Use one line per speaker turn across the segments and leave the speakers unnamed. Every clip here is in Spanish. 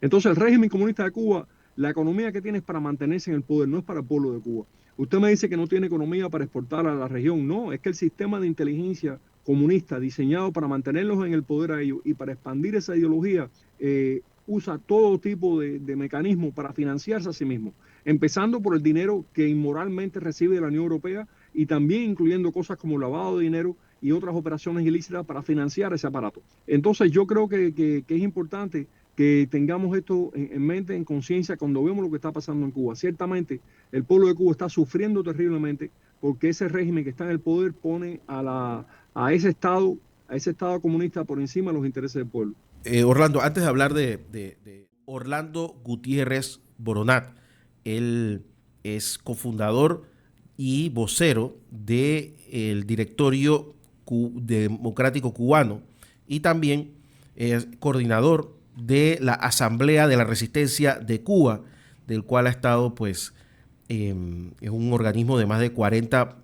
Entonces el régimen comunista de Cuba, la economía que tiene es para mantenerse en el poder, no es para el pueblo de Cuba. Usted me dice que no tiene economía para exportar a la región. No, es que el sistema de inteligencia comunista diseñado para mantenerlos en el poder a ellos y para expandir esa ideología, usa todo tipo de mecanismos para financiarse a sí mismo, empezando por el dinero que inmoralmente recibe de la Unión Europea y también incluyendo cosas como lavado de dinero y otras operaciones ilícitas para financiar ese aparato. Entonces yo creo que es importante que tengamos esto en mente, en conciencia, cuando vemos lo que está pasando en Cuba. Ciertamente, el pueblo de Cuba está sufriendo terriblemente porque ese régimen que está en el poder pone a ese Estado comunista por encima de los intereses del pueblo.
Orlando, antes de hablar de Orlando Gutiérrez Boronat, él es cofundador y vocero del directorio democrático cubano y también es coordinador de la Asamblea de la Resistencia de Cuba, del cual ha estado, pues, es un organismo de más de 40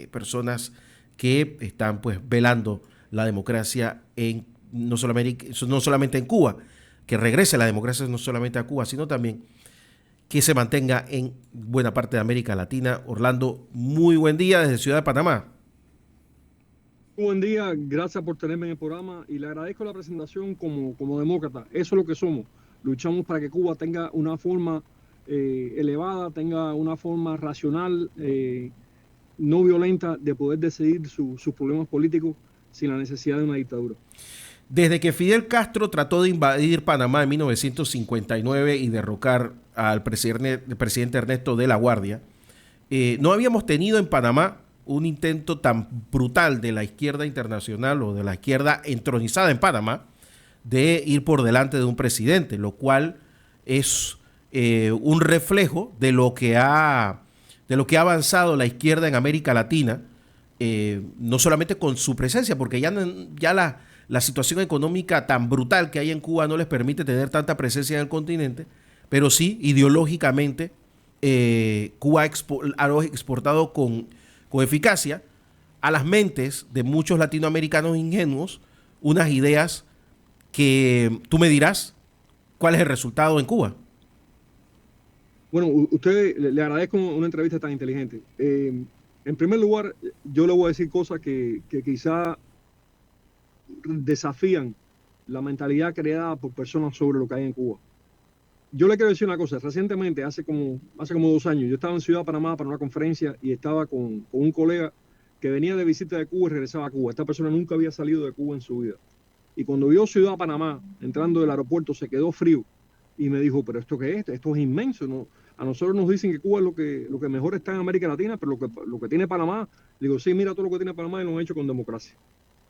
personas que están, pues, velando la democracia en no solamente en Cuba, que regrese la democracia no solamente a Cuba, sino también que se mantenga en buena parte de América Latina. Orlando, muy buen día desde Ciudad de Panamá.
Buen día, gracias por tenerme en el programa y le agradezco la presentación como demócrata. Eso es lo que somos. Luchamos para que Cuba tenga una forma elevada, tenga una forma racional, no violenta de poder decidir sus problemas políticos sin la necesidad de una dictadura.
Desde que Fidel Castro trató de invadir Panamá en 1959 y derrocar al presidente Ernesto de la Guardia, no habíamos tenido en Panamá un intento tan brutal de la izquierda internacional o de la izquierda entronizada en Panamá de ir por delante de un presidente, lo cual es un reflejo de lo que ha avanzado la izquierda en América Latina, no solamente con su presencia, porque ya la situación económica tan brutal que hay en Cuba no les permite tener tanta presencia en el continente, pero sí ideológicamente Cuba ha exportado con eficacia a las mentes de muchos latinoamericanos ingenuos unas ideas que tú me dirás cuál es el resultado en Cuba.
Bueno, usted le agradezco una entrevista tan inteligente. En primer lugar, yo le voy a decir cosas que quizá desafían la mentalidad creada por personas sobre lo que hay en Cuba. Yo le quiero decir una cosa. Recientemente, hace como 2 años, yo estaba en Ciudad de Panamá para una conferencia y estaba con un colega que venía de visita de Cuba y regresaba a Cuba. Esta persona nunca había salido de Cuba en su vida. Y cuando vio Ciudad de Panamá, entrando del aeropuerto, se quedó frío y me dijo, pero ¿esto qué es? Esto es inmenso, ¿no? A nosotros nos dicen que Cuba es lo que mejor está en América Latina, pero lo que tiene Panamá, le digo, sí, mira todo lo que tiene Panamá y lo han hecho con democracia.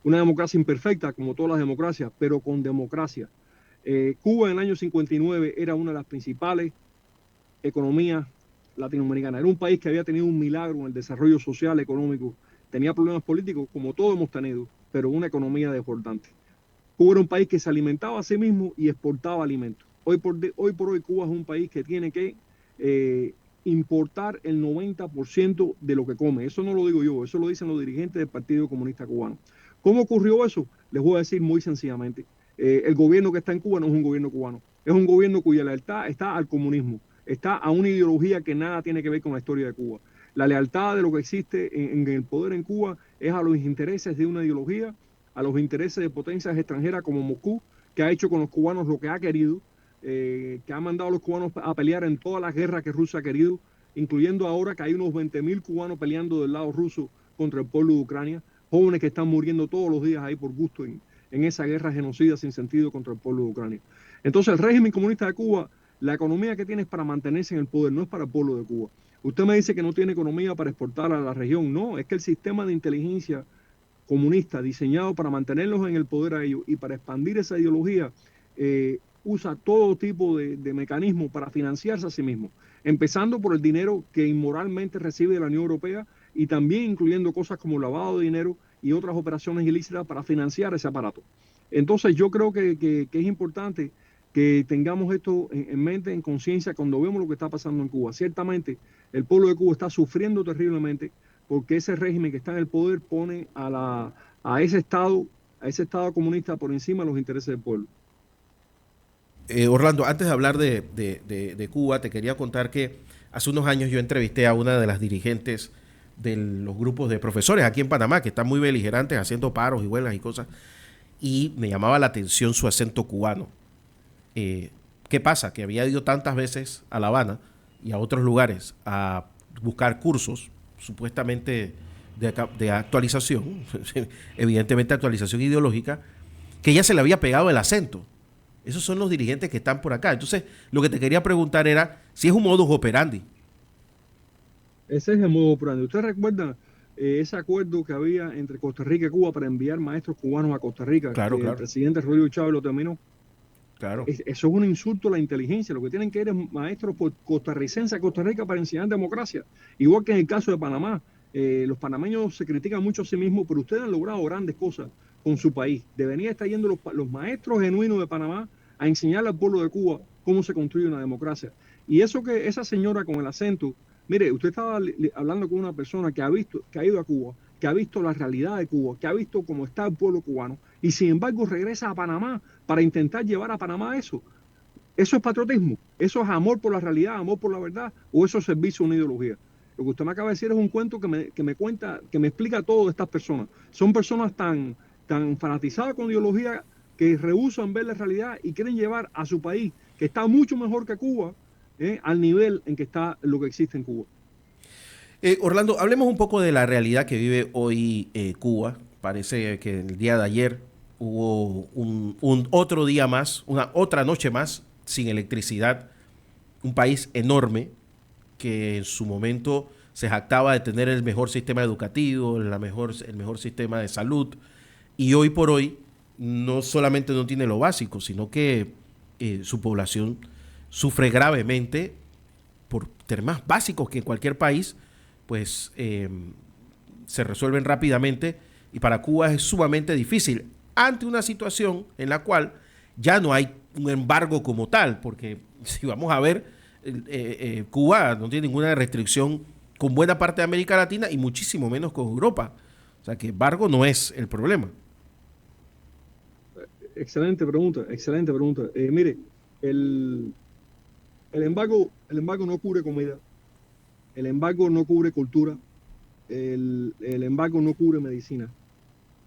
Una democracia imperfecta, como todas las democracias, pero con democracia. Cuba en el año 59 era una de las principales economías latinoamericanas. Era un país que había tenido un milagro en el desarrollo social, económico. Tenía problemas políticos, como todos hemos tenido, pero una economía desbordante. Cuba era un país que se alimentaba a sí mismo y exportaba alimentos. Hoy por hoy Cuba es un país que tiene que importar el 90% de lo que come. Eso no lo digo yo, eso lo dicen los dirigentes del Partido Comunista Cubano. ¿Cómo ocurrió eso? Les voy a decir muy sencillamente. El gobierno que está en Cuba no es un gobierno cubano, es un gobierno cuya lealtad está al comunismo, está a una ideología que nada tiene que ver con la historia de Cuba. La lealtad de lo que existe en el poder en Cuba es a los intereses de una ideología, a los intereses de potencias extranjeras como Moscú, que ha hecho con los cubanos lo que ha querido, que ha mandado a los cubanos a pelear en todas las guerras que Rusia ha querido, incluyendo ahora que hay unos 20.000 cubanos peleando del lado ruso contra el pueblo de Ucrania, jóvenes que están muriendo todos los días ahí por gusto en esa guerra genocida sin sentido contra el pueblo de Ucrania. Entonces el régimen comunista de Cuba, la economía que tiene es para mantenerse en el poder, no es para el pueblo de Cuba. Usted me dice que no tiene economía para exportar a la región. No, es que el sistema de inteligencia comunista diseñado para mantenerlos en el poder a ellos y para expandir esa ideología, usa todo tipo de mecanismos para financiarse a sí mismo, empezando por el dinero que inmoralmente recibe de la Unión Europea y también incluyendo cosas como lavado de dinero y otras operaciones ilícitas para financiar ese aparato. Entonces yo creo que es importante que tengamos esto en mente, en conciencia, cuando vemos lo que está pasando en Cuba. Ciertamente, el pueblo de Cuba está sufriendo terriblemente porque ese régimen que está en el poder pone a ese Estado comunista por encima de los intereses del pueblo.
Orlando, antes de hablar de Cuba, te quería contar que hace unos años yo entrevisté a una de las dirigentes de los grupos de profesores aquí en Panamá, que están muy beligerantes haciendo paros y huelgas y cosas, y me llamaba la atención su acento cubano. ¿Qué pasa? Que había ido tantas veces a La Habana y a otros lugares a buscar cursos, supuestamente de actualización, evidentemente actualización ideológica, que ya se le había pegado el acento. Esos son los dirigentes que están por acá. Entonces, lo que te quería preguntar era si es un modus operandi.
Ese es el modo operandi. ¿Usted recuerda ese acuerdo que había entre Costa Rica y Cuba para enviar maestros cubanos a Costa Rica,
Claro,
que el
claro,
presidente Rodrigo Chávez lo terminó?
claro.
Eso es un insulto a la inteligencia. Lo que tienen que ir es maestros costarricenses a Costa Rica para enseñar democracia. Igual que en el caso de Panamá. Los panameños se critican mucho a sí mismos, pero ustedes han logrado grandes cosas con su país. Deberían estar yendo los maestros genuinos de Panamá a enseñarle al pueblo de Cuba cómo se construye una democracia. Y eso que esa señora con el acento, mire, usted estaba hablando con una persona que ha visto, que ha ido a Cuba, que ha visto la realidad de Cuba, que ha visto cómo está el pueblo cubano, y sin embargo regresa a Panamá para intentar llevar a Panamá eso. ¿Eso es patriotismo? ¿Eso es amor por la realidad, amor por la verdad? ¿O eso es servicio a una ideología? Lo que usted me acaba de decir es un cuento que me cuenta, que me explica todo de estas personas. Son personas tan fanatizadas con ideología que rehúsan ver la realidad y quieren llevar a su país, que está mucho mejor que Cuba, al nivel en que está lo que existe en Cuba.
Orlando, hablemos un poco de la realidad que vive hoy Cuba. Parece que el día de ayer hubo un otro día más, una otra noche más sin electricidad. Un país enorme que en su momento se jactaba de tener el mejor sistema educativo, el mejor sistema de salud, y hoy por hoy no solamente no tiene lo básico, sino que su población sufre gravemente por temas básicos que en cualquier país pues se resuelven rápidamente, y para Cuba es sumamente difícil ante una situación en la cual ya no hay un embargo como tal, porque si vamos a ver, Cuba no tiene ninguna restricción con buena parte de América Latina y muchísimo menos con Europa. O sea que embargo no es el problema.
Excelente pregunta, excelente pregunta. Mire, el, el embargo no cubre comida, el embargo no cubre cultura, el embargo no cubre medicina.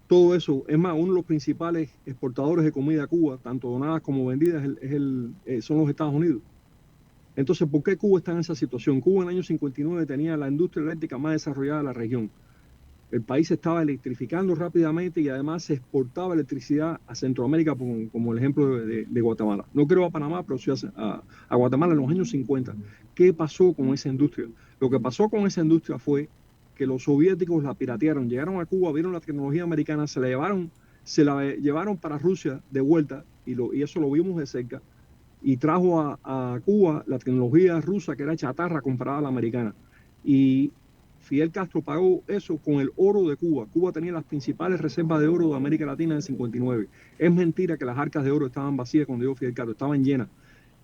Todo eso, es más, uno de los principales exportadores de comida a Cuba, tanto donadas como vendidas, son los Estados Unidos. Entonces, ¿por qué Cuba está en esa situación? Cuba en el año 59 tenía la industria eléctrica más desarrollada de la región. El país se estaba electrificando rápidamente y además se exportaba electricidad a Centroamérica, como el ejemplo de Guatemala. No creo a Panamá, pero sí a Guatemala en los años 50. ¿Qué pasó con esa industria? Lo que pasó con esa industria fue que los soviéticos la piratearon, llegaron a Cuba, vieron la tecnología americana, se la llevaron para Rusia de vuelta y eso lo vimos de cerca y trajo a Cuba la tecnología rusa que era chatarra comparada a la americana. Y Fidel Castro pagó eso con el oro de Cuba. Cuba tenía las principales reservas de oro de América Latina en el 59. Es mentira que las arcas de oro estaban vacías cuando llegó Fidel Castro, estaban llenas.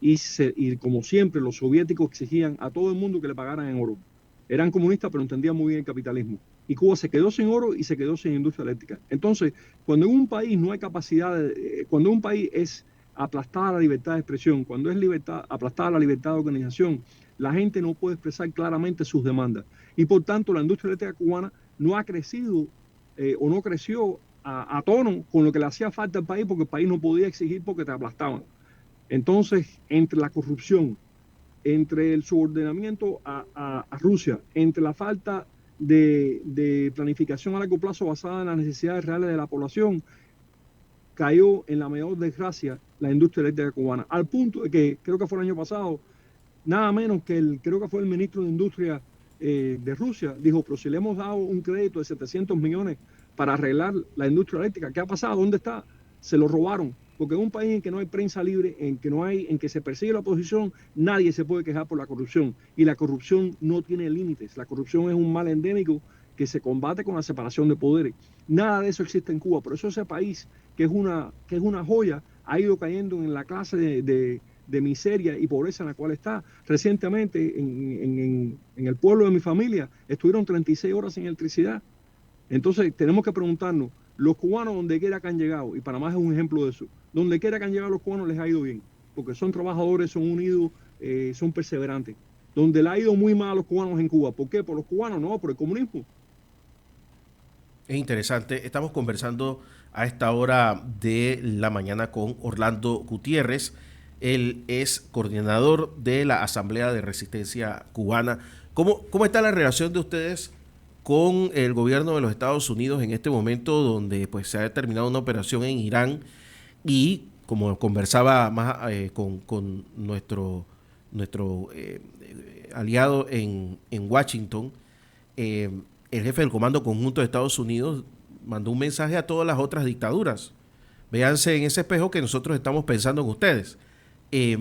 Y como siempre, los soviéticos exigían a todo el mundo que le pagaran en oro. Eran comunistas, pero entendían muy bien el capitalismo. Y Cuba se quedó sin oro y se quedó sin industria eléctrica. Entonces, cuando en un país no hay capacidad, cuando un país es aplastada la libertad de expresión, cuando es aplastada la libertad de organización, la gente no puede expresar claramente sus demandas. Y por tanto, la industria eléctrica cubana no ha crecido o no creció a tono con lo que le hacía falta al país, porque el país no podía exigir porque te aplastaban. Entonces, entre la corrupción, entre el subordenamiento a Rusia, entre la falta de planificación a largo plazo basada en las necesidades reales de la población, cayó en la mayor desgracia la industria eléctrica cubana, al punto de que, creo que fue el año pasado, nada menos que creo que fue el ministro de Industria de Rusia, dijo, pero si le hemos dado un crédito de 700 millones para arreglar la industria eléctrica, ¿qué ha pasado? ¿Dónde está? Se lo robaron. Porque en un país en que no hay prensa libre, en que se persigue la oposición, nadie se puede quejar por la corrupción. Y la corrupción no tiene límites. La corrupción es un mal endémico que se combate con la separación de poderes. Nada de eso existe en Cuba. Por eso ese país, que es una joya, ha ido cayendo en la clase de miseria y pobreza en la cual está. Recientemente, en el pueblo de mi familia, estuvieron 36 horas sin electricidad. Entonces, tenemos que preguntarnos, los cubanos donde quiera que han llegado, y Panamá es un ejemplo de eso, donde quiera que han llegado los cubanos les ha ido bien. porque son trabajadores, son unidos, son perseverantes. Donde le ha ido muy mal a los cubanos en Cuba. ¿Por qué? ¿Por los cubanos? No, por el comunismo.
Es interesante. Estamos conversando a esta hora de la mañana con Orlando Gutiérrez. Él es coordinador de la Asamblea de Resistencia Cubana. ¿Cómo está la relación de ustedes con el gobierno de los Estados Unidos en este momento donde pues, se ha terminado una operación en Irán y como conversaba más con nuestro aliado en Washington, eh, el jefe del Comando Conjunto de Estados Unidos mandó un mensaje a todas las otras dictaduras? Véanse en ese espejo que nosotros estamos pensando en ustedes. Eh,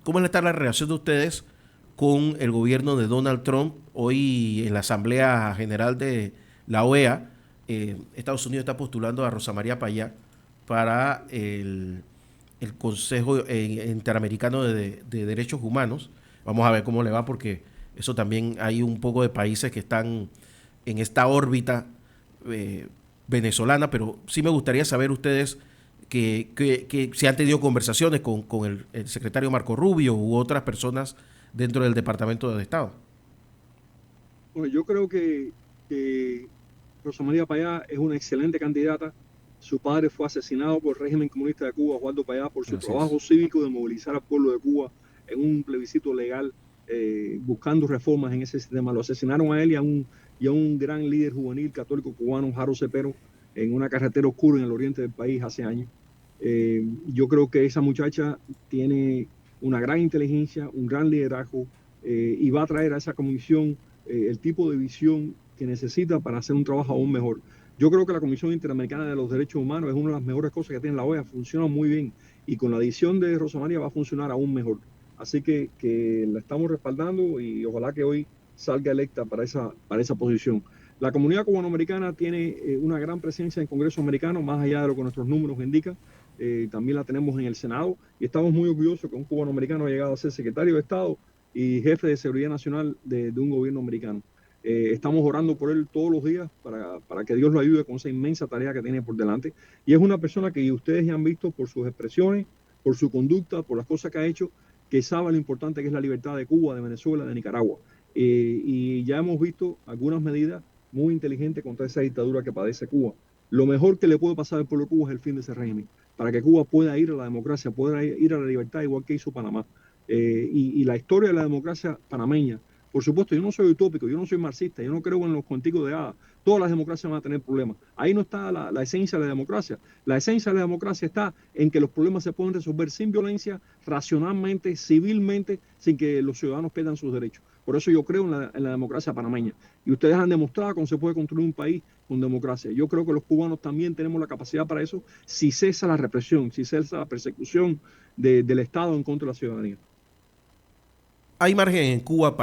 ¿Cómo está la relación de ustedes con el gobierno de Donald Trump? Hoy en la Asamblea General de la OEA, Estados Unidos está postulando a Rosa María Payá para el Consejo Interamericano de Derechos Humanos. Vamos a ver cómo le va porque eso también hay un poco de países que están en esta órbita venezolana, pero sí me gustaría saber ustedes que si han tenido conversaciones con el secretario Marco Rubio u otras personas dentro del Departamento de Estado.
Bueno, yo creo que Rosa María Payá es una excelente candidata. Su padre fue asesinado por el régimen comunista de Cuba, Osvaldo Payá, por su
Así
trabajo
es.
cívico de movilizar al pueblo de Cuba en un plebiscito legal, buscando reformas en ese sistema. Lo asesinaron a él y a un gran líder juvenil católico cubano, Jaro Cepero, en una carretera oscura en el oriente del país hace años. Yo creo que esa muchacha tiene una gran inteligencia, un gran liderazgo, y va a traer a esa comisión el tipo de visión que necesita para hacer un trabajo aún mejor. Yo creo que la Comisión Interamericana de los Derechos Humanos es una de las mejores cosas que tiene la OEA, funciona muy bien y con la adición de Rosa María va a funcionar aún mejor. Así que la estamos respaldando y ojalá que hoy salga electa para esa posición. La comunidad cubanoamericana tiene una gran presencia en el Congreso americano, más allá de lo que nuestros números indican. También la tenemos en el Senado y estamos muy orgullosos que un cubanoamericano ha llegado a ser secretario de Estado y jefe de seguridad nacional de un gobierno americano. Estamos orando por él todos los días para que Dios lo ayude con esa inmensa tarea que tiene por delante. Y es una persona que ustedes ya han visto por sus expresiones, por su conducta, por las cosas que ha hecho, que sabe lo importante que es la libertad de Cuba, de Venezuela, de Nicaragua. Y ya hemos visto algunas medidas muy inteligentes contra esa dictadura que padece Cuba. Lo mejor que le puede pasar al pueblo de Cuba es el fin de ese régimen, para que Cuba pueda ir a la democracia, pueda ir a la libertad, igual que hizo Panamá. Y la historia de la democracia panameña, por supuesto, yo no soy utópico, yo no soy marxista, yo no creo en los cuenticos de hadas. Todas las democracias van a tener problemas. Ahí no está la esencia de la democracia. La esencia de la democracia está en que los problemas se pueden resolver sin violencia, racionalmente, civilmente, sin que los ciudadanos pierdan sus derechos. Por eso yo creo en la democracia panameña. Y ustedes han demostrado cómo se puede construir un país con democracia. Yo creo que los cubanos también tenemos la capacidad para eso si cesa la represión, si cesa la persecución del Estado en contra de la ciudadanía.
¿Hay margen en Cuba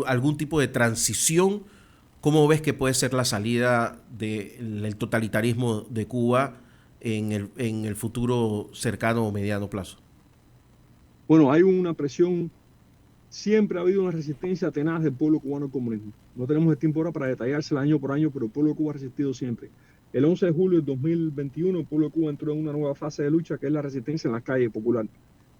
algún tipo de transición? ¿Cómo ves que puede ser la salida del totalitarismo de Cuba en el futuro cercano o mediano plazo?
Bueno, hay una presión. Siempre ha habido una resistencia tenaz del pueblo cubano al comunismo. No tenemos el tiempo ahora para detallársela año por año, pero el pueblo de Cuba ha resistido siempre. El 11 de julio de 2021, el pueblo de Cuba entró en una nueva fase de lucha, que es la resistencia en las calles popular.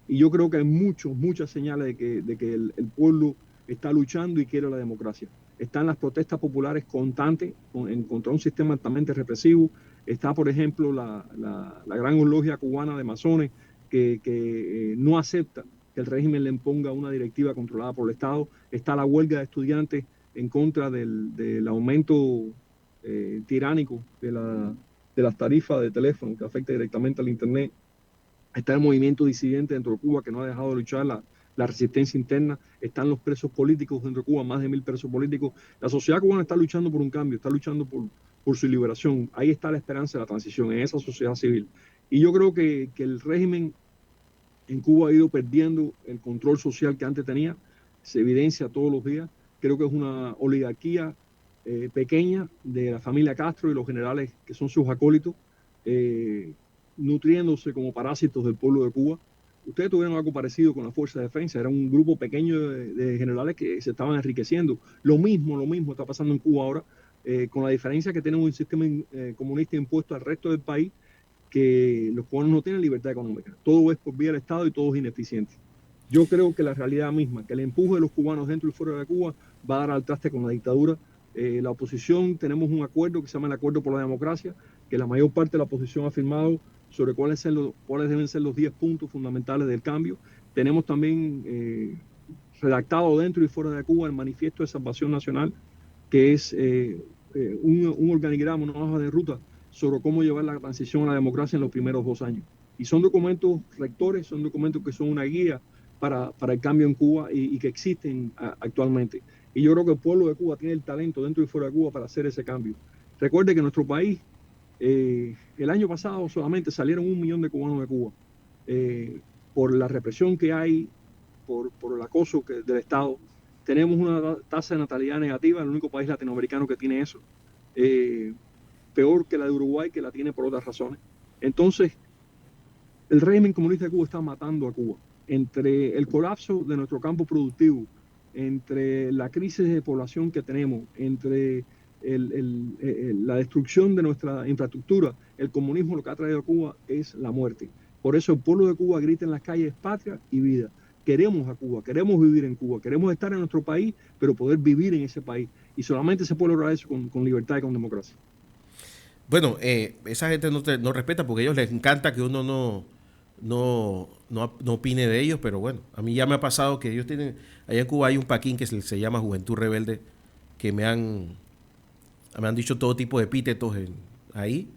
Y yo creo que hay muchas señales de que el pueblo está luchando y quiere la democracia. Están las protestas populares constantes contra un sistema altamente represivo. Está, por ejemplo, la gran logia cubana de masones que no acepta que el régimen le imponga una directiva controlada por el Estado. Está la huelga de estudiantes en contra del aumento tiránico de las tarifas de teléfono que afecta directamente al Internet. Está el movimiento disidente dentro de Cuba que no ha dejado de luchar la resistencia interna. Están los presos políticos dentro de Cuba, más de 1000 presos políticos. La sociedad cubana está luchando por un cambio, está luchando por su liberación. Ahí está la esperanza de la transición, en esa sociedad civil. Y yo creo que el régimen en Cuba ha ido perdiendo el control social que antes tenía, se evidencia todos los días. Creo que es una oligarquía pequeña de la familia Castro y los generales que son sus acólitos, eh, nutriéndose como parásitos del pueblo de Cuba. Ustedes tuvieron algo parecido con la Fuerza de Defensa, era un grupo pequeño de generales que se estaban enriqueciendo. Lo mismo está pasando en Cuba ahora, con la diferencia que tienen un sistema comunista impuesto al resto del país que los cubanos no tienen libertad económica. Todo es por vía del Estado y todo es ineficiente. Yo creo que la realidad misma, que el empuje de los cubanos dentro y fuera de Cuba va a dar al traste con la dictadura. La oposición, tenemos un acuerdo que se llama el Acuerdo por la Democracia, que la mayor parte de la oposición ha firmado sobre cuáles deben ser los 10 puntos fundamentales del cambio. Tenemos también redactado dentro y fuera de Cuba el Manifiesto de Salvación Nacional, que es un organigrama, una hoja de ruta sobre cómo llevar la transición a la democracia en los primeros 2 años. Y son documentos rectores, son documentos que son una guía para el cambio en Cuba y que existen actualmente. Y yo creo que el pueblo de Cuba tiene el talento dentro y fuera de Cuba para hacer ese cambio. Recuerde que en nuestro país, el año pasado solamente salieron 1 millón de cubanos de Cuba. Por la represión que hay, por el acoso del Estado. Tenemos una tasa de natalidad negativa, el único país latinoamericano que tiene eso. Peor que la de Uruguay, que la tiene por otras razones. Entonces, el régimen comunista de Cuba está matando a Cuba. Entre el colapso de nuestro campo productivo, entre la crisis de población que tenemos, entre la destrucción de nuestra infraestructura, el comunismo lo que ha traído a Cuba es la muerte. Por eso el pueblo de Cuba grita en las calles patria y vida. Queremos a Cuba, queremos vivir en Cuba, queremos estar en nuestro país, pero poder vivir en ese país. Y solamente se puede lograr eso con libertad y con democracia.
Bueno, esa gente no respeta porque a ellos les encanta que uno no opine de ellos, pero bueno, a mí ya me ha pasado que ellos tienen, allá en Cuba hay un paquín que se llama Juventud Rebelde, que me han dicho todo tipo de epítetos ahí,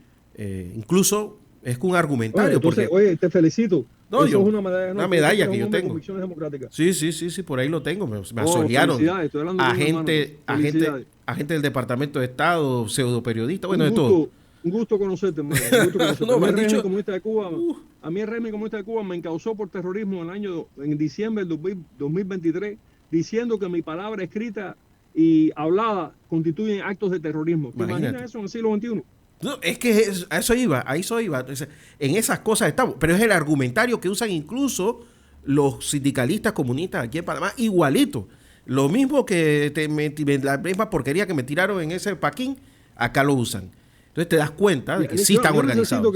incluso es un argumentario.
Oye, entonces, oye, te felicito.
No,
eso es una
medalla que yo tengo.
Convicciones democráticas.
Sí, por ahí lo tengo. Me asolearon agente del Departamento de Estado, pseudo periodista, bueno, de todo.
Un gusto conocerte, hermano. A mí el régimen comunista de Cuba me encausó por terrorismo en diciembre del 2023, diciendo que mi palabra escrita y hablada constituyen actos de terrorismo. ¿Te imaginas eso en el siglo XXI?
No, es que a eso iba. Entonces, en esas cosas estamos. Pero es el argumentario que usan incluso los sindicalistas comunistas aquí en Panamá, igualito. Lo mismo que la misma porquería que me tiraron en ese paquín, acá lo usan. Entonces te das cuenta de que sí están organizados.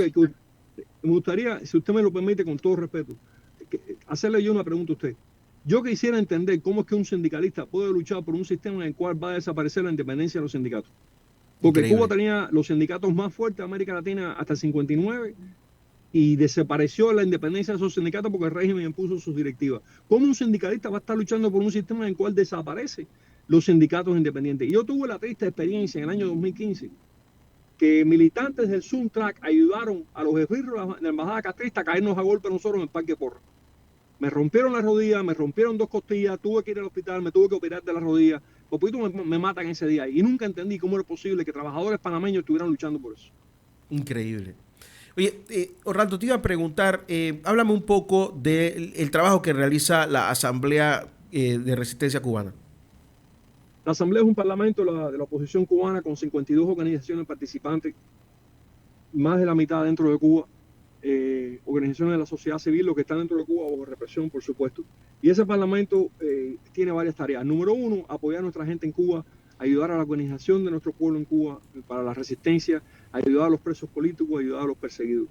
Me gustaría, si usted me lo permite, con todo respeto, hacerle yo una pregunta a usted. Yo quisiera entender cómo es que un sindicalista puede luchar por un sistema en el cual va a desaparecer la independencia de los sindicatos. Porque Cuba tenía los sindicatos más fuertes de América Latina hasta el 59 y desapareció la independencia de esos sindicatos porque el régimen impuso sus directivas. ¿Cómo un sindicalista va a estar luchando por un sistema en el cual desaparece los sindicatos independientes? Y yo tuve la triste experiencia en el año 2015 que militantes del Suntrack ayudaron a los esbirros de la embajada castrista a caernos a golpe nosotros en el Parque Porra. Me rompieron la rodilla, me rompieron 2 costillas, tuve que ir al hospital, me tuve que operar de la rodilla. Por poquito me matan ese día. Y nunca entendí cómo era posible que trabajadores panameños estuvieran luchando por eso.
Increíble. Oye, Orlando, te iba a preguntar, háblame un poco del trabajo que realiza la Asamblea de Resistencia Cubana.
La Asamblea es un parlamento de la oposición cubana con 52 organizaciones participantes, más de la mitad dentro de Cuba. Organizaciones de la sociedad civil, los que están dentro de Cuba bajo represión, por supuesto. Y ese parlamento tiene varias tareas. Número 1, apoyar a nuestra gente en Cuba, ayudar a la organización de nuestro pueblo en Cuba para la resistencia, ayudar a los presos políticos, ayudar a los perseguidos.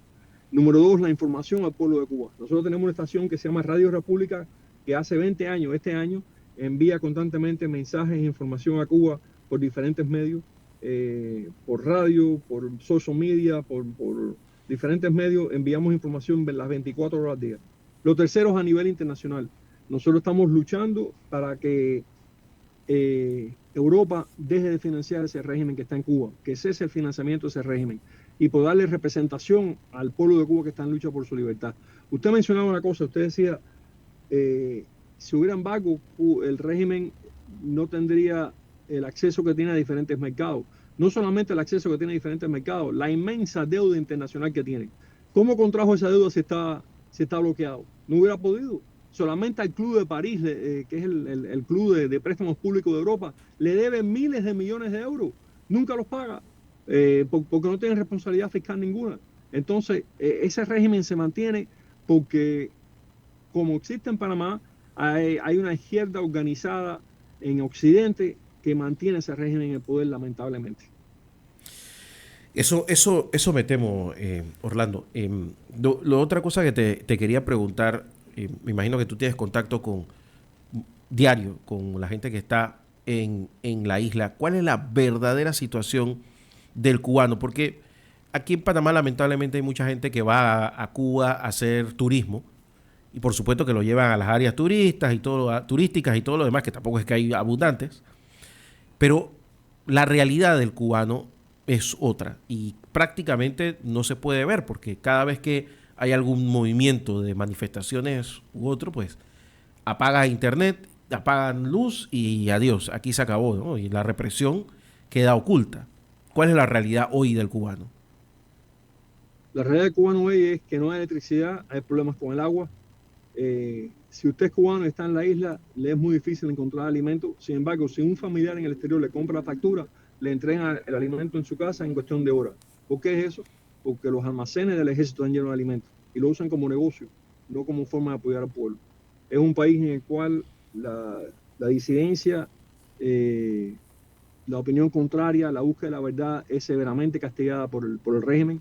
Número 2, la información al pueblo de Cuba. Nosotros tenemos una estación que se llama Radio República, que hace 20 años, este año, envía constantemente mensajes e información a Cuba por diferentes medios, por radio, por social media, por diferentes medios, enviamos información las 24 horas al día. Lo tercero es a nivel internacional. Nosotros estamos luchando para que Europa deje de financiar ese régimen que está en Cuba, que cese el financiamiento de ese régimen y por darle representación al pueblo de Cuba que está en lucha por su libertad. Usted mencionaba una cosa, usted decía, si hubiera embargo, el régimen no tendría el acceso que tiene a diferentes mercados. No solamente el acceso que tiene a diferentes mercados, la inmensa deuda internacional que tiene. ¿Cómo contrajo esa deuda si está bloqueado? No hubiera podido. Solamente al Club de París, que es el club de préstamos públicos de Europa, le debe miles de millones de euros. Nunca los paga, porque no tiene responsabilidad fiscal ninguna. Entonces, ese régimen se mantiene porque, como existe en Panamá, hay una izquierda organizada en Occidente que mantiene ese régimen en el poder, lamentablemente.
Eso me temo, Orlando. Lo otra cosa que te quería preguntar, me imagino que tú tienes contacto con diario con la gente que está en la isla. ¿Cuál es la verdadera situación del cubano? Porque aquí en Panamá lamentablemente hay mucha gente que va a Cuba a hacer turismo y por supuesto que lo llevan a las áreas turísticas y todo lo demás, que tampoco es que hay abundantes, pero la realidad del cubano es otra y prácticamente no se puede ver porque cada vez que hay algún movimiento de manifestaciones u otro, pues apaga internet, apagan luz y adiós, aquí se acabó, ¿no? Y la represión queda oculta. ¿Cuál es la realidad hoy del cubano?
La realidad del cubano hoy es que no hay electricidad, hay problemas con el agua. Si usted es cubano y está en la isla, le es muy difícil encontrar alimento. Sin embargo, si un familiar en el exterior le compra la factura, le entregan el alimento en su casa en cuestión de horas. ¿Por qué es eso? Porque los almacenes del ejército están llenos de alimentos y lo usan como negocio, no como forma de apoyar al pueblo. Es un país en el cual la disidencia, eh, la opinión contraria, la búsqueda de la verdad es severamente castigada por el régimen.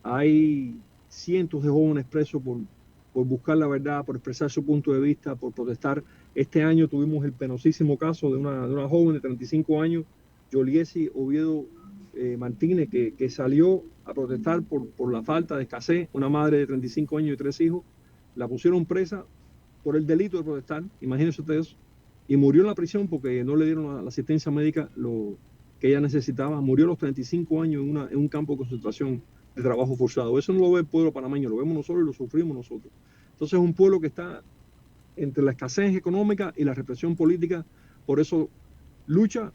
Hay cientos de jóvenes presos por buscar la verdad, por expresar su punto de vista, por protestar. Este año tuvimos el penosísimo caso de una joven de 35 años, Yoliesi Oviedo Martínez, que salió a protestar por la falta de escasez, una madre de 35 años y 3 hijos. La pusieron presa por el delito de protestar, imagínense ustedes, y murió en la prisión porque no le dieron la asistencia médica que ella necesitaba. Murió a los 35 años en un campo de concentración de trabajo forzado. Eso no lo ve el pueblo panameño, lo vemos nosotros y lo sufrimos nosotros. Entonces es un pueblo que está entre la escasez económica y la represión política, por eso lucha,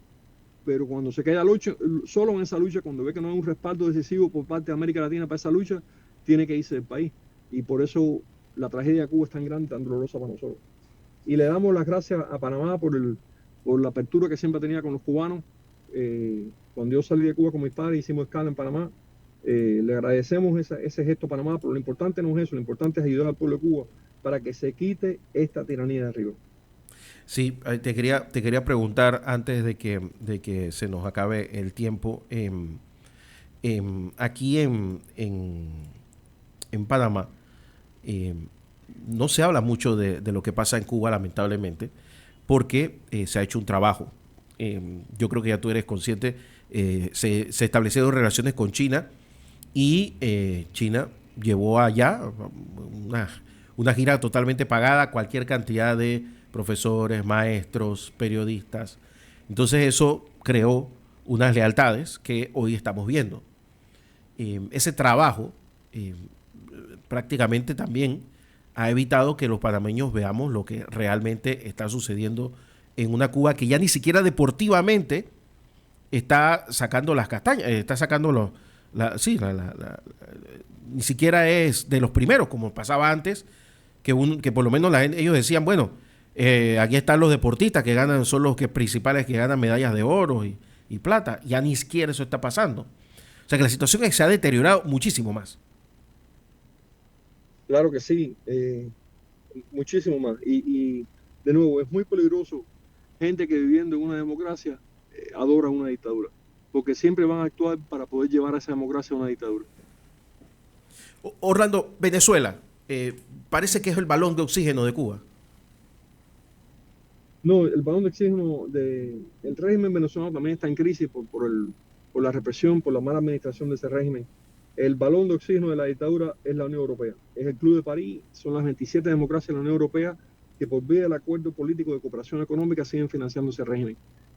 pero cuando se queda lucha, solo en esa lucha, cuando ve que no hay un respaldo decisivo por parte de América Latina para esa lucha, tiene que irse del país. Y por eso la tragedia de Cuba es tan grande, tan dolorosa para nosotros. Y le damos las gracias a Panamá por la apertura que siempre tenía con los cubanos. Cuando yo salí de Cuba con mis padres, hicimos escala en Panamá. Le agradecemos ese gesto a Panamá, pero lo importante no es eso, lo importante es ayudar al pueblo de Cuba para que se quite esta tiranía de arriba.
Sí, te quería preguntar antes de que se nos acabe el tiempo. Aquí en Panamá eh, no se habla mucho de lo que pasa en Cuba, lamentablemente, porque se ha hecho un trabajo. Yo creo que ya tú eres consciente, se establecieron relaciones con China y China llevó allá una, una gira totalmente pagada, cualquier cantidad de profesores, maestros, periodistas. Entonces eso creó unas lealtades que hoy estamos viendo. Ese trabajo prácticamente también ha evitado que los panameños veamos lo que realmente está sucediendo en una Cuba que ya ni siquiera deportivamente está sacando las castañas, está sacando sí, ni siquiera es de los primeros, como pasaba antes, que por lo menos ellos decían, bueno, aquí están los deportistas que ganan, son los principales que ganan medallas de oro y plata. Ya ni siquiera eso está pasando. O sea que la situación se ha deteriorado muchísimo más.
Claro que sí, muchísimo más. De nuevo, es muy peligroso gente que viviendo en una democracia adora una dictadura, porque siempre van a actuar para poder llevar a esa democracia a una dictadura.
Orlando, Venezuela, parece que es el balón de oxígeno de Cuba.
No, el balón de oxígeno el régimen venezolano también está en crisis por la represión, por la mala administración de ese régimen. El balón de oxígeno de la dictadura es la Unión Europea, es el Club de París, son las 27 democracias de la Unión Europea que por vía del acuerdo político de cooperación económica siguen financiando ese régimen.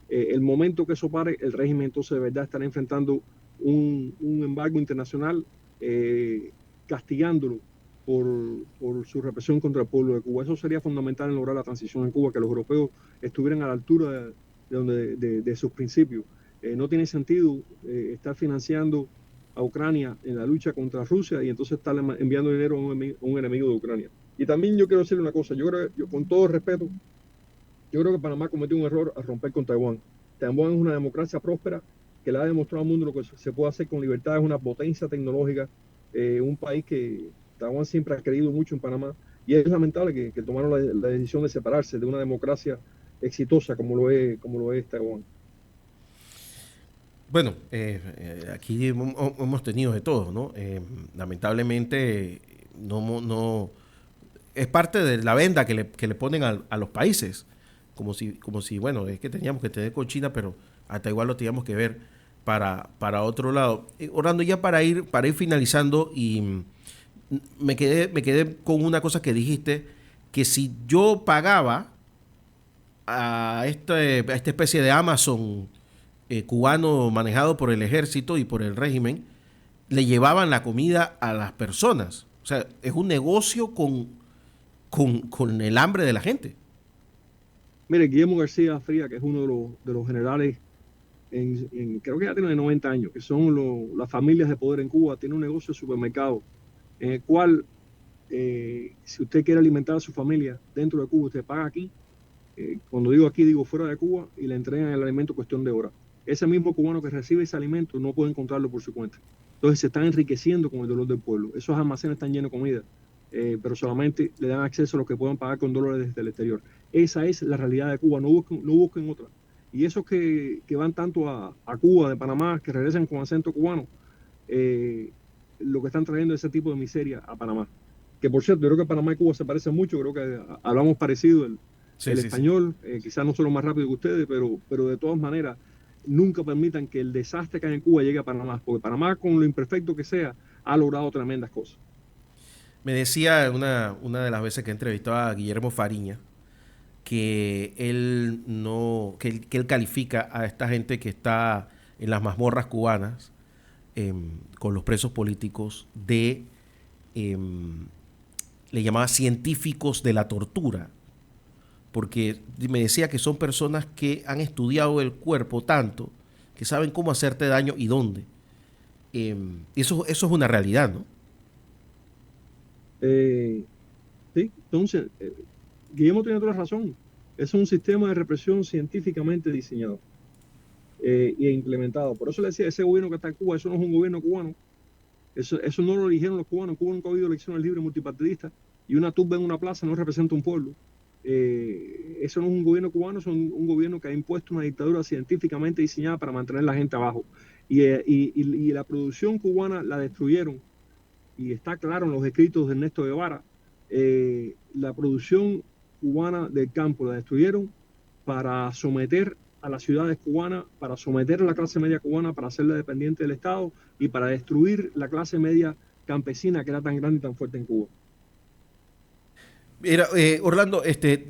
El momento que eso pare, el régimen entonces de verdad estará enfrentando un embargo internacional castigándolo por su represión contra el pueblo de Cuba. Eso sería fundamental en lograr la transición en Cuba, que los europeos estuvieran a la altura de sus principios. No tiene sentido estar financiando a Ucrania en la lucha contra Rusia y entonces estar enviando dinero a un enemigo de Ucrania. Y también yo quiero decirle una cosa, con todo respeto, yo creo que Panamá cometió un error al romper con Taiwán. Taiwán es una democracia próspera que le ha demostrado al mundo lo que se puede hacer con libertad, es una potencia tecnológica, un país que Taiwán siempre ha creído mucho en Panamá y es lamentable que tomaron la decisión de separarse de una democracia exitosa como lo es Taiwán.
Bueno, aquí hemos tenido de todo, ¿no? Lamentablemente, no es parte de la venda que le ponen a los países, como si, bueno, es que teníamos que tener con China, pero hasta igual lo teníamos que ver para otro lado. Orlando, ya para ir finalizando, y me quedé con una cosa que dijiste, que si yo pagaba a esta especie de Amazon cubano manejado por el ejército y por el régimen, le llevaban la comida a las personas. O sea, es un negocio con el hambre de la gente.
Mire, Guillermo García Fría, que es uno de los generales, creo que ya tiene 90 años, que son las familias de poder en Cuba, tiene un negocio de supermercado en el cual, si usted quiere alimentar a su familia dentro de Cuba, usted paga aquí. Cuando digo aquí, digo fuera de Cuba, y le entregan el alimento cuestión de horas. Ese mismo cubano que recibe ese alimento no puede encontrarlo por su cuenta. Entonces se están enriqueciendo con el dolor del pueblo. Esos almacenes están llenos de comida, pero solamente le dan acceso a los que puedan pagar con dólares desde el exterior. Esa es la realidad de Cuba, no busquen otra. Y esos que van tanto a Cuba, de Panamá, que regresan con acento cubano, lo que están trayendo es ese tipo de miseria a Panamá. Que por cierto, yo creo que Panamá y Cuba se parecen mucho, creo que hablamos parecido
Sí,
el
sí, sí.
español, quizás no solo más rápido que ustedes, pero de todas maneras, nunca permitan que el desastre que hay en Cuba llegue a Panamá, porque Panamá, con lo imperfecto que sea, ha logrado tremendas cosas.
Me decía una de las veces que entrevistaba a Guillermo Fariña que él no, que él califica a esta gente que está en las mazmorras cubanas con los presos políticos eh, le llamaba científicos de la tortura, porque me decía que son personas que han estudiado el cuerpo tanto que saben cómo hacerte daño y dónde. Eso es una realidad, ¿no?
Eh, sí, entonces, Guillermo tiene toda la razón. Es un sistema de represión científicamente diseñado e implementado. Por eso le decía, ese gobierno que está en Cuba, eso no es un gobierno cubano. Eso no lo eligieron los cubanos. En Cuba nunca ha habido elecciones libres multipartidistas y una turba en una plaza no representa un pueblo. Eso no es un gobierno cubano, es un gobierno que ha impuesto una dictadura científicamente diseñada para mantener a la gente abajo. Y la producción cubana la destruyeron, y está claro en los escritos de Ernesto Guevara, la producción cubana del campo la destruyeron para someter a las ciudades cubanas, para someter a la clase media cubana, para hacerla dependiente del Estado y para destruir la clase media campesina que era tan grande y tan fuerte en Cuba.
Mira, Orlando,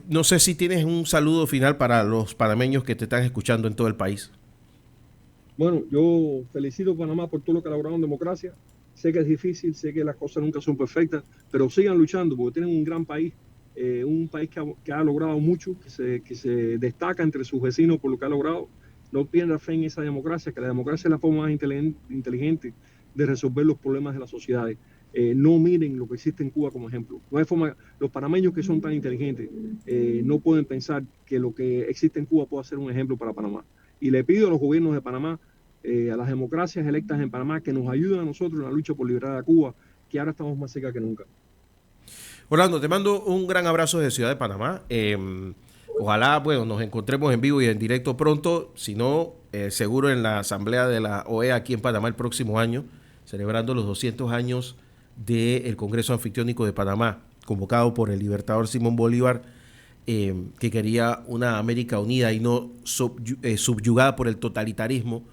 no sé si tienes un saludo final para los panameños que te están escuchando en todo el país.
Bueno, yo felicito a Panamá por todo lo que ha logrado en democracia. Sé que es difícil, sé que las cosas nunca son perfectas, pero sigan luchando porque tienen un gran país, un país que ha logrado mucho, que se destaca entre sus vecinos por lo que ha logrado. No pierdan fe en esa democracia, que la democracia es la forma más inteligente de resolver los problemas de las sociedades. No miren lo que existe en Cuba como ejemplo. No hay forma, los panameños que son tan inteligentes no pueden pensar que lo que existe en Cuba pueda ser un ejemplo para Panamá. Y le pido a los gobiernos de Panamá, a las democracias electas en Panamá, que nos ayuden a nosotros en la lucha por liberar a Cuba, que ahora estamos más cerca que nunca.
Orlando, te mando un gran abrazo desde Ciudad de Panamá. Ojalá, bueno, nos encontremos en vivo y en directo pronto. Si no, seguro en la asamblea de la OEA aquí en Panamá el próximo año, celebrando los 200 años del Congreso Anfictiónico de Panamá, convocado por el libertador Simón Bolívar, que quería una América unida y no subyugada por el totalitarismo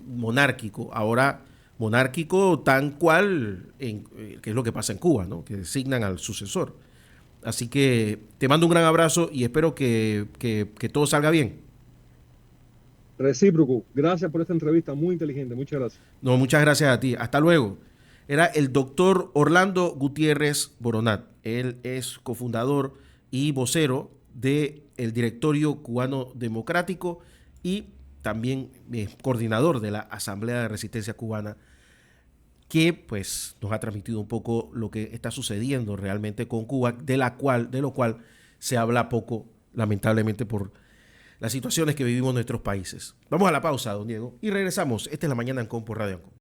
monárquico. Ahora monárquico tan cual, que es lo que pasa en Cuba, ¿no? Que designan al sucesor. Así que te mando un gran abrazo y espero que todo salga bien.
Recíproco. Gracias por esta entrevista muy inteligente. Muchas gracias.
No, muchas gracias a ti. Hasta luego. Era el doctor Orlando Gutiérrez Boronat. Él es cofundador y vocero del Directorio Cubano Democrático y también coordinador de la Asamblea de Resistencia Cubana, que pues nos ha transmitido un poco lo que está sucediendo realmente con Cuba, de lo cual se habla poco, lamentablemente, por las situaciones que vivimos en nuestros países. Vamos a la pausa, don Diego, y regresamos. Esta es La Mañana Ancon por Radio Ancon.